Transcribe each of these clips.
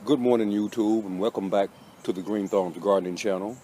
Good morning, YouTube, and welcome back to the Green Thumbs Gardening channel.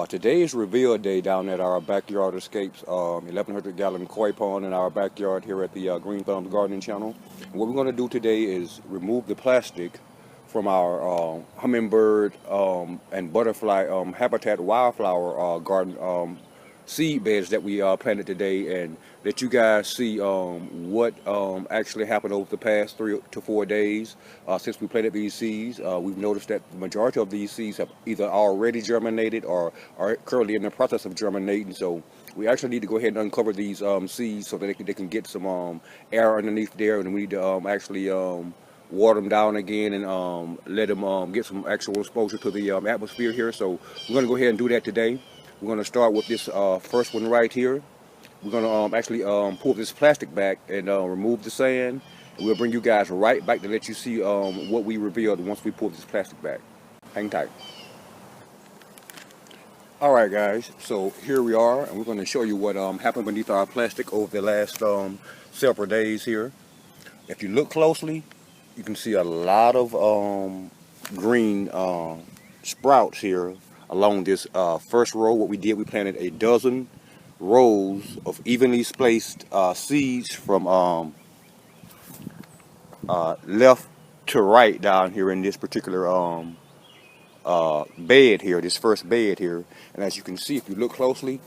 Today is reveal day down at our backyard escapes, 1,100-gallon koi pond in our backyard here at the Green Thumbs Gardening channel. And what we're going to do today is remove the plastic from our hummingbird and butterfly habitat wildflower garden seed beds that we planted today, and let you guys see what actually happened over the past 3 to 4 days since we planted these seeds. We've noticed that the majority of these seeds have either already germinated or are currently in the process of germinating. So we actually need to go ahead and uncover these seeds so that they can get some air underneath there, and we need to actually water them down again and let them get some actual exposure to the atmosphere here. So we're going to go ahead and do that today. We're going to start with this first one right here. We're going to actually pull this plastic back and remove the sand. And we'll bring you guys right back to let you see what we revealed once we pull this plastic back. Hang tight. Alright guys, so here we are, and we're going to show you what happened beneath our plastic over the last several days here. If you look closely, you can see a lot of green sprouts here along this first row. What we did, we planted a dozen rows of evenly spaced seeds from left to right down here in this particular bed here, this first bed here. And as you can see, if you look closely,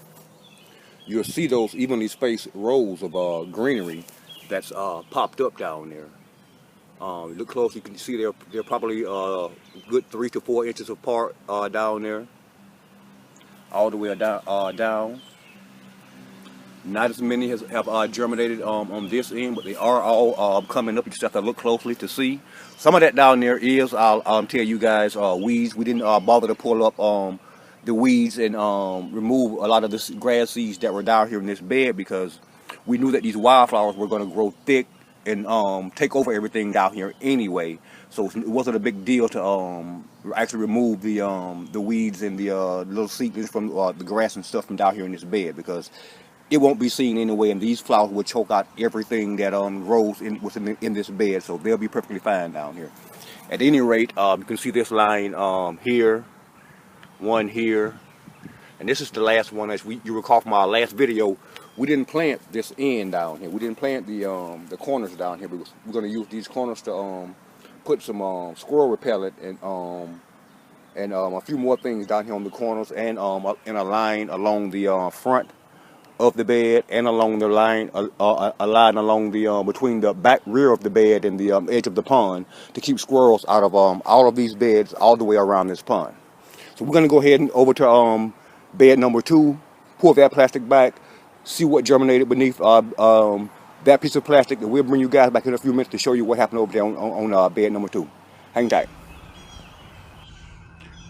you'll see those evenly spaced rows of greenery that's popped up down there. Look close, you can see they're probably good 3 to 4 inches apart down there, all the way down. Not as many have germinated on this end, but they are all coming up. You just have to look closely to see. Some of that down there is, I'll tell you guys, weeds. We didn't bother to pull up the weeds and remove a lot of the grass seeds that were down here in this bed, because we knew that these wildflowers were going to grow thick and take over everything down here anyway. So it wasn't a big deal to actually remove the weeds and the little seedlings from the grass and stuff from down here in this bed, because it won't be seen anyway, and these flowers will choke out everything that grows in this bed, so they'll be perfectly fine down here. At any rate, you can see this line here, one here, and this is the last one. As you recall from our last video, we didn't plant this end down here. We didn't plant the corners down here. We're going to use these corners to put some squirrel repellent and a few more things down here on the corners, and in a line along the front of the bed, and along the line, a line along the between the back rear of the bed and the edge of the pond, to keep squirrels out of all of these beds all the way around this pond. So we're going to go ahead and over to bed number 2, pull that plastic back, see what germinated beneath that piece of plastic, and we'll bring you guys back in a few minutes to show you what happened over there on bed number 2. Hang tight.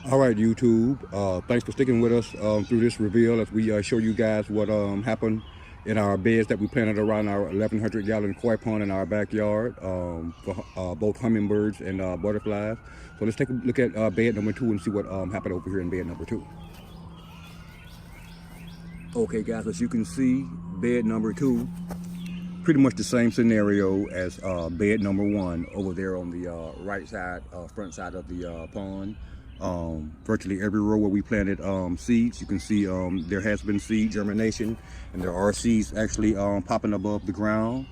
Alright YouTube, thanks for sticking with us through this reveal as we show you guys what happened in our beds that we planted around our 1,100-gallon koi pond in our backyard for both hummingbirds and butterflies. So let's take a look at bed number 2 and see what happened over here in bed number 2. Okay guys, as you can see, bed number 2, pretty much the same scenario as bed number 1 over there on the right side, front side of the pond. Virtually every row where we planted seeds, you can see there has been seed germination, and there are seeds actually popping above the ground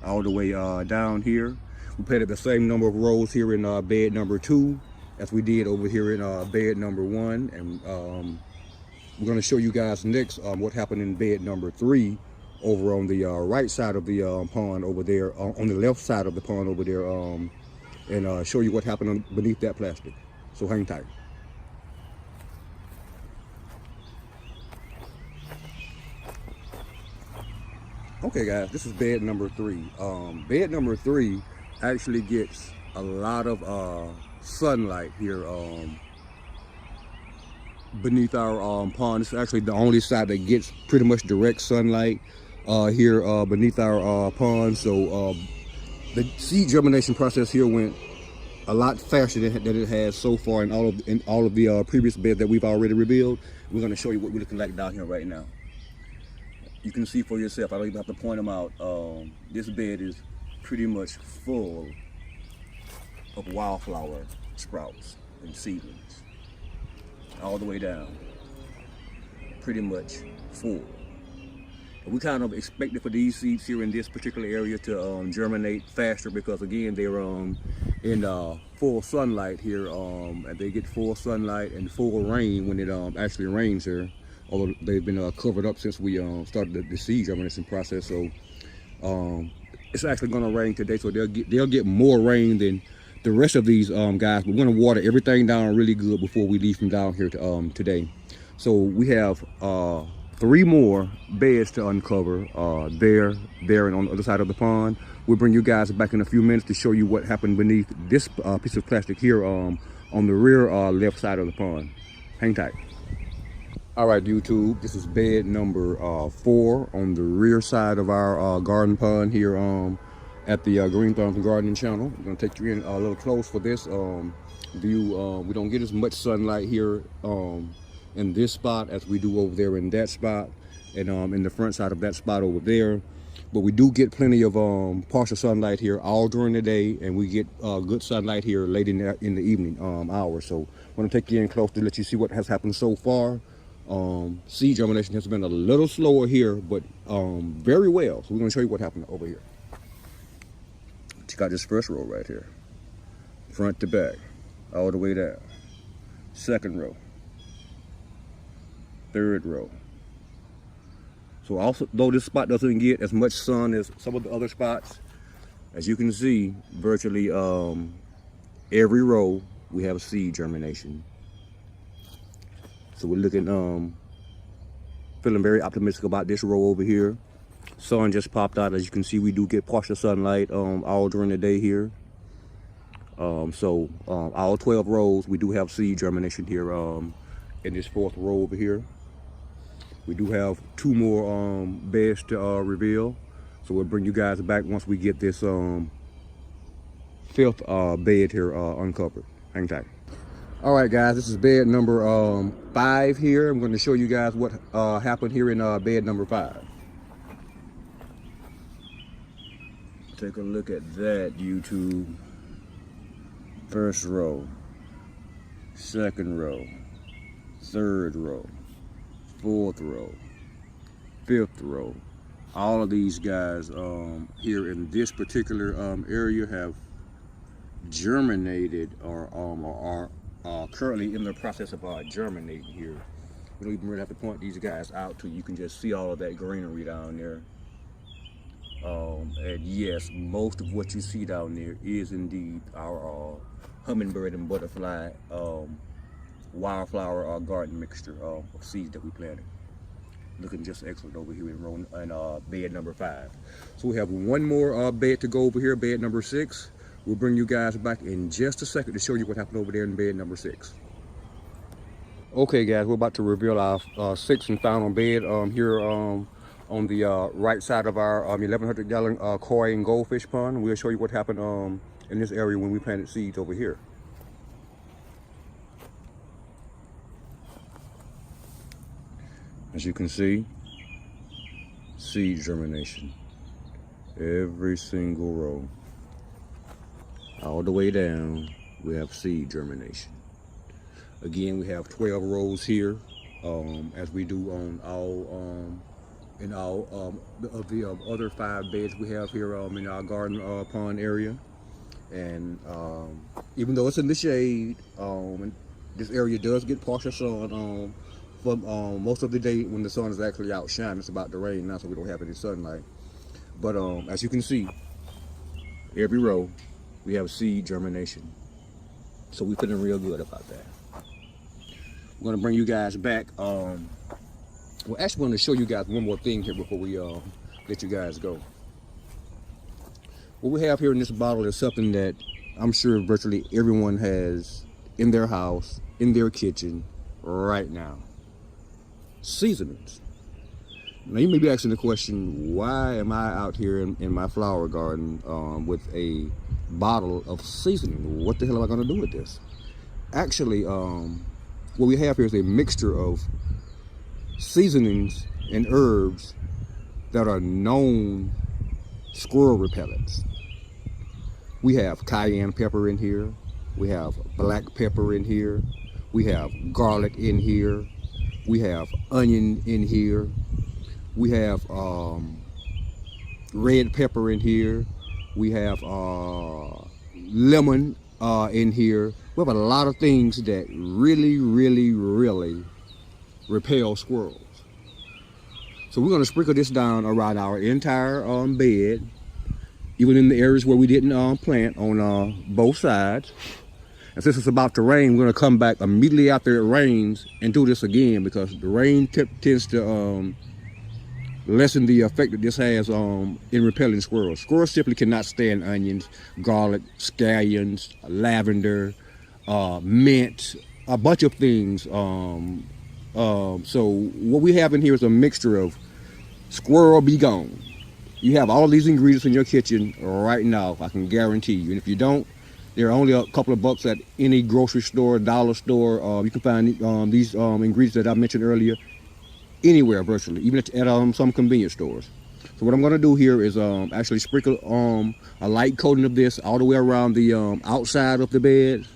all the way down here. We planted the same number of rows here in bed number 2 as we did over here in bed number 1, and we're going to show you guys next what happened in bed number 3 over on the right side of the pond over there, on the left side of the pond over there, and show you what happened beneath that plastic. So hang tight. Okay guys, this is bed number 3. Bed number 3 actually gets a lot of sunlight here beneath our pond. It's actually the only side that gets pretty much direct sunlight here beneath our pond. So the seed germination process here went a lot faster than it has so far in all of the previous beds that we've already revealed. We're going to show you what we're looking like down here right now. You can see for yourself. I don't even have to point them out. This bed is pretty much full of wildflower sprouts and seedlings, all the way down, pretty much full. And we kind of expected for these seeds here in this particular area to germinate faster because again they're in full sunlight here, and they get full sunlight and full rain when it actually rains here. Although they've been covered up since we started the seed germination process, so it's actually going to rain today, so they'll get more rain than the rest of these guys. We're going to water everything down really good before we leave them down here today. So we have 3 more beds to uncover there and on the other side of the pond. We'll bring you guys back in a few minutes to show you what happened beneath this piece of plastic here on the rear left side of the pond. Hang tight. All right, YouTube, this is bed number 4 on the rear side of our garden pond here at the Green Thumbs Gardening channel. I'm gonna take you in a little close for this view. We don't get as much sunlight here in this spot as we do over there in that spot, and in the front side of that spot over there. But we do get plenty of partial sunlight here all during the day, and we get good sunlight here late in the evening hours. So I'm gonna take you in close to let you see what has happened so far. Seed germination has been a little slower here, but very well. So we're gonna show you what happened over here. Check out this first row right here, front to back, all the way down. Second row, third row. So also, though this spot doesn't get as much sun as some of the other spots, as you can see, virtually every row we have seed germination. So we're looking, feeling very optimistic about this row over here. Sun just popped out. As you can see, we do get partial sunlight all during the day here. So all 12 rows, we do have seed germination here in this 4th row over here. We do have 2 more beds to reveal. So we'll bring you guys back once we get this 5th bed here uncovered. Hang tight. All right, guys, this is bed number 5 here. I'm going to show you guys what happened here in bed number 5. Take a look at that, YouTube. First row, second row, third row, 4th row, 5th row. All of these guys here in this particular area have germinated or are currently in the process of germinating here. We don't even really have to point these guys out to you. You can just see all of that greenery down there. And yes, most of what you see down there is indeed our hummingbird and butterfly wildflower garden mixture of seeds that we planted. Looking just excellent over here in bed number 5. So we have 1 more bed to go over here, bed number 6. We'll bring you guys back in just a second to show you what happened over there in bed number 6. Okay, guys, we're about to reveal our 6th and final bed here on the right side of our 1,100 gallon koi and goldfish pond. We'll show you what happened in this area when we planted seeds over here. As you can see, seed germination. Every single row. All the way down, we have seed germination. Again, we have 12 rows here, as we do on all in all of the other 5 beds we have here in our garden pond area. And even though it's in the shade, this area does get partial sun for most of the day when the sun is actually out shining. It's about to rain now, so we don't have any sunlight. But as you can see, every row we have seed germination. So we're feeling real good about that. We're gonna bring you guys back. We're actually going to show you guys one more thing here before we let you guys go. What we have here in this bottle is something that I'm sure virtually everyone has in their house, in their kitchen right now. Seasonings. Now you may be asking the question, why am I out here in my flower garden with a bottle of seasoning? What the hell am I going to do with this? Actually, what we have here is a mixture of seasonings and herbs that are known squirrel repellents. We have cayenne pepper in here. We have black pepper in here. We have garlic in here. We have onion in here. We have red pepper in here. We have lemon in here. We have a lot of things that really, really, really repel squirrels. So we're going to sprinkle this down around our entire bed, even in the areas where we didn't plant on both sides. And since it's about to rain, we're going to come back immediately after it rains and do this again, because the rain tends to lessen the effect that this has in repelling squirrels. Squirrels simply cannot stand onions, garlic, scallions, lavender, mint, a bunch of things. So what we have in here is a mixture of squirrel be gone. You have all these ingredients in your kitchen right now, I can guarantee you. And if you don't, there are only a couple of bucks at any grocery store, dollar store. You can find these ingredients that I mentioned earlier anywhere virtually, even at some convenience stores. So what I'm going to do here is actually sprinkle a light coating of this all the way around the outside of the bed,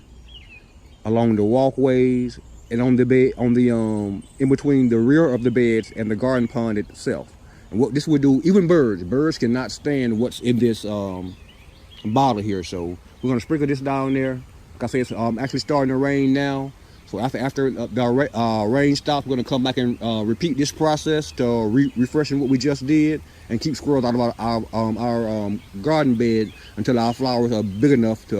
along the walkways, and on the bed, in between the rear of the beds and the garden pond itself. And what this would do, even birds cannot stand what's in this bottle here. So we're going to sprinkle this down there. Like I said, it's actually starting to rain now. So after the rain stops, we're going to come back and repeat this process to refreshing what we just did and keep squirrels out of our garden bed until our flowers are big enough to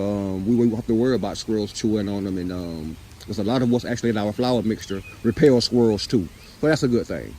we won't have to worry about squirrels chewing on them. And because a lot of what's actually in our flower mixture repels squirrels too. So that's a good thing.